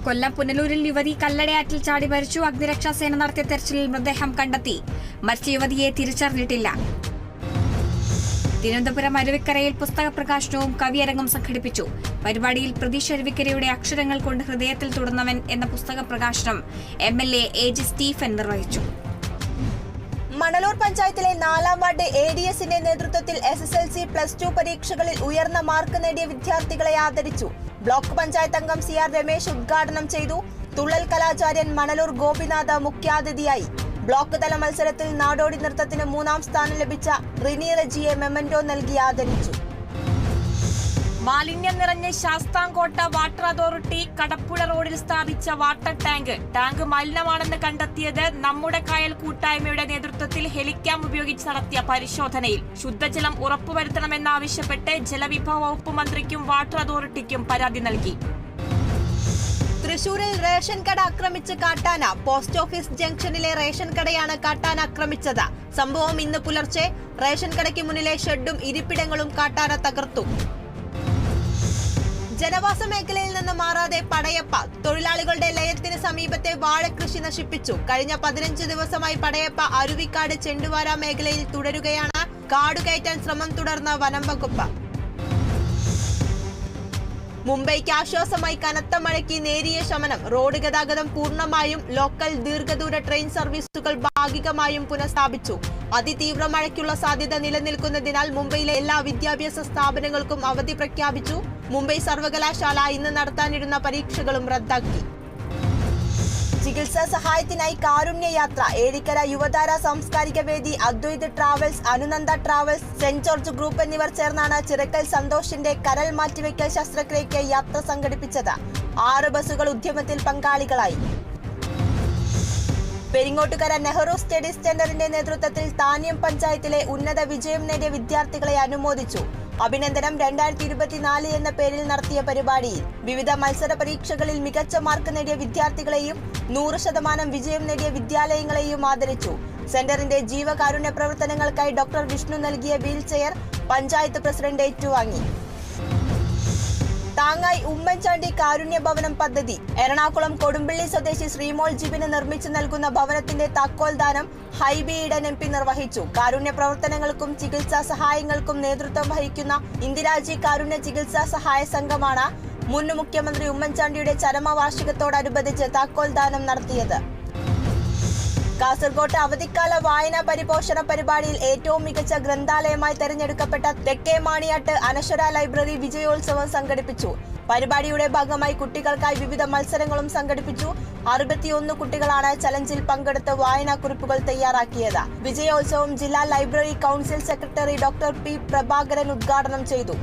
കൊല്ലം പുനലൂരിൽ യുവതി കല്ലടയാറ്റിൽ ചാടി മരിച്ചു. അഗ്നിരക്ഷാസേന നടത്തിയ തെരച്ചിലിൽ മൃതദേഹം കണ്ടെത്തി. മരിച്ച യുവതിയെ തിരിച്ചറിഞ്ഞിട്ടില്ല. തിരുവനന്തപുരം അരുവിക്കരയിൽ പുസ്തക പ്രകാശനവും കവിയരങ്ങും സംഘടിപ്പിച്ചു. പരിപാടിയിൽ പ്രതീഷ് അരുവിക്കരയുടെ അക്ഷരങ്ങൾ കൊണ്ട് ഹൃദയത്തിൽ തൊടുന്നവൻ എന്ന പുസ്തക പ്രകാശനം MLA AG സ്റ്റീഫൻ നിർവഹിച്ചു. മണലൂർ പഞ്ചായത്തിലെ 4-ാം വാർഡ് ADSന്റെ നേതൃത്വത്തിൽ SSLC +2 പരീക്ഷകളിൽ ഉയർന്ന മാർക്ക് നേടിയ വിദ്യാർത്ഥികളെ ആദരിച്ചു. ബ്ലോക്ക് പഞ്ചായത്ത് അംഗം CR രമേശ് ഉദ്ഘാടനം ചെയ്തു. തുള്ളൽ കലാചാര്യൻ മണലൂർ ഗോപിനാഥ് മുഖ്യാതിഥിയായി. ബ്ലോക്ക് തല മത്സരത്തിൽ നാടോടി നൃത്തത്തിന് 3-ാം സ്ഥാനം ലഭിച്ച റിനി റെജിയെ മെമന്റോ നൽകി ആദരിച്ചു. മാലിന്യം നിറഞ്ഞ ശാസ്താംകോട്ട വാട്ടർ അതോറിറ്റി കടപ്പുഴ റോഡിൽ സ്ഥാപിച്ച വാട്ടർ ടാങ്ക് മലിനമാണെന്ന് കണ്ടെത്തിയത് നമ്മുടെ കായൽ കൂട്ടായ്മയുടെ നേതൃത്വത്തിൽ ഹെലിക്യാം ഉപയോഗിച്ച് നടത്തിയ പരിശോധനയിൽ ശുദ്ധജലം ഉറപ്പുവരുത്തണമെന്നാവശ്യപ്പെട്ട് ജലവിഭവ വകുപ്പ് മന്ത്രിക്കും വാട്ടർ അതോറിറ്റിക്കും പരാതി നൽകി. തൃശൂരിൽ റേഷൻ കട ആക്രമിച്ച് കാട്ടാന. പോസ്റ്റ് ഓഫീസ് ജംഗ്ഷനിലെ റേഷൻ കടയാണ് കാട്ടാന ആക്രമിച്ചത്. സംഭവം ഇന്ന് പുലർച്ചെ. റേഷൻ കടയ്ക്ക് മുന്നിലെ ഷെഡും ഇരിപ്പിടങ്ങളും കാട്ടാന തകർത്തു. ജനവാസ മേഖലയിൽ നിന്ന് മാറാതെ പടയപ്പ. തൊഴിലാളികളുടെ ലയത്തിന് സമീപത്തെ വാഴകൃഷി നശിപ്പിച്ചു. കഴിഞ്ഞ 15 ദിവസമായി പടയപ്പ അരുവിക്കാട് ചെണ്ടുവാര മേഖലയിൽ തുടരുകയാണ്. കാടുകയറ്റാൻ ശ്രമം തുടർന്ന വനം വകുപ്പ്. മുംബൈക്ക് ആശ്വാസമായി കനത്ത മഴയ്ക്ക് നേരിയ ശമനം. റോഡ് ഗതാഗതം പൂർണ്ണമായും. ലോക്കൽ ദീർഘദൂര ട്രെയിൻ സർവീസുകൾ ഭാഗികമായും പുനഃസ്ഥാപിച്ചു. അതിതീവ്ര മഴയ്ക്കുള്ള സാധ്യത നിലനിൽക്കുന്നതിനാൽ മുംബൈയിലെ എല്ലാ വിദ്യാഭ്യാസ സ്ഥാപനങ്ങൾക്കും അവധി പ്രഖ്യാപിച്ചു. മുംബൈ സർവകലാശാല ഇന്ന് നടത്താനിരുന്ന പരീക്ഷകളും റദ്ദാക്കി. ചികിത്സാ സഹായത്തിനായി കാരുണ്യയാത്ര. ഏഴിക്കര യുവതാര സാംസ്കാരിക വേദി, Advaith travels, Anunanda travels, Saint George group എന്നിവർ ചേർന്നാണ് ചിറക്കൽ സന്തോഷിന്റെ കരൾ മാറ്റിവെക്കൽ ശസ്ത്രക്രിയയ്ക്ക് യാത്ര സംഘടിപ്പിച്ചത്. 6 ബസുകൾ ഉദ്യമത്തിൽ പങ്കാളികളായി. പെരിങ്ങോട്ടുകര നെഹ്റു സ്റ്റഡി സെന്ററിന്റെ നേതൃത്വത്തിൽ താന്യം പഞ്ചായത്തിലെ ഉന്നത വിജയം നേടിയ വിദ്യാർത്ഥികളെ അനുമോദിച്ചു. അഭിനന്ദനം 2024 എന്ന പേരിൽ നടത്തിയ പരിപാടിയിൽ വിവിധ മത്സര പരീക്ഷകളിൽ മികച്ച മാർക്ക് നേടിയ വിദ്യാർത്ഥികളെയും 100% വിജയം നേടിയ വിദ്യാലയങ്ങളെയും ആദരിച്ചു. സെന്ററിന്റെ ജീവകാരുണ്യ പ്രവർത്തനങ്ങൾക്കായി ഡോക്ടർ വിഷ്ണു നൽകിയ വീൽചെയർ പഞ്ചായത്ത് പ്രസിഡന്റ് ഏറ്റുവാങ്ങി. താങ്ങായി ഉമ്മൻചാണ്ടി കാരുണ്യ ഭവനം പദ്ധതി. എറണാകുളം കൊടുമ്പിള്ളി സ്വദേശി ശ്രീമോൾ ജിബിന് നിർമ്മിച്ചു നൽകുന്ന ഭവനത്തിന്റെ താക്കോൽ ദാനം ഹൈബി ഈഡൻ MP നിർവഹിച്ചു. കാരുണ്യ പ്രവർത്തനങ്ങൾക്കും ചികിത്സാ സഹായങ്ങൾക്കും നേതൃത്വം വഹിക്കുന്ന ഇന്ദിരാജി കാരുണ്യ ചികിത്സാ സഹായ സംഘമാണ് മുൻ മുഖ്യമന്ത്രി ഉമ്മൻചാണ്ടിയുടെ ചരമവാർഷികത്തോടനുബന്ധിച്ച് താക്കോൽ ദാനം നടത്തിയത്. കാസർകോട്ട് അവധിക്കാല വായനാ പരിപോഷണ പരിപാടിയിൽ ഏറ്റവും മികച്ച ഗ്രന്ഥാലയമായി തെരഞ്ഞെടുക്കപ്പെട്ട തെക്കേ മാണിയാട്ട് അനശ്വര ലൈബ്രറി വിജയോത്സവം സംഘടിപ്പിച്ചു. പരിപാടിയുടെ ഭാഗമായി കുട്ടികൾക്കായി വിവിധ മത്സരങ്ങളും സംഘടിപ്പിച്ചു. 61 കുട്ടികളാണ് ചലഞ്ചിൽ പങ്കെടുത്ത് വായനാക്കുറിപ്പുകൾ തയ്യാറാക്കിയത്. വിജയോത്സവം ജില്ലാ library council secretary doctor P. Prabhakaran ഉദ്ഘാടനം ചെയ്തു.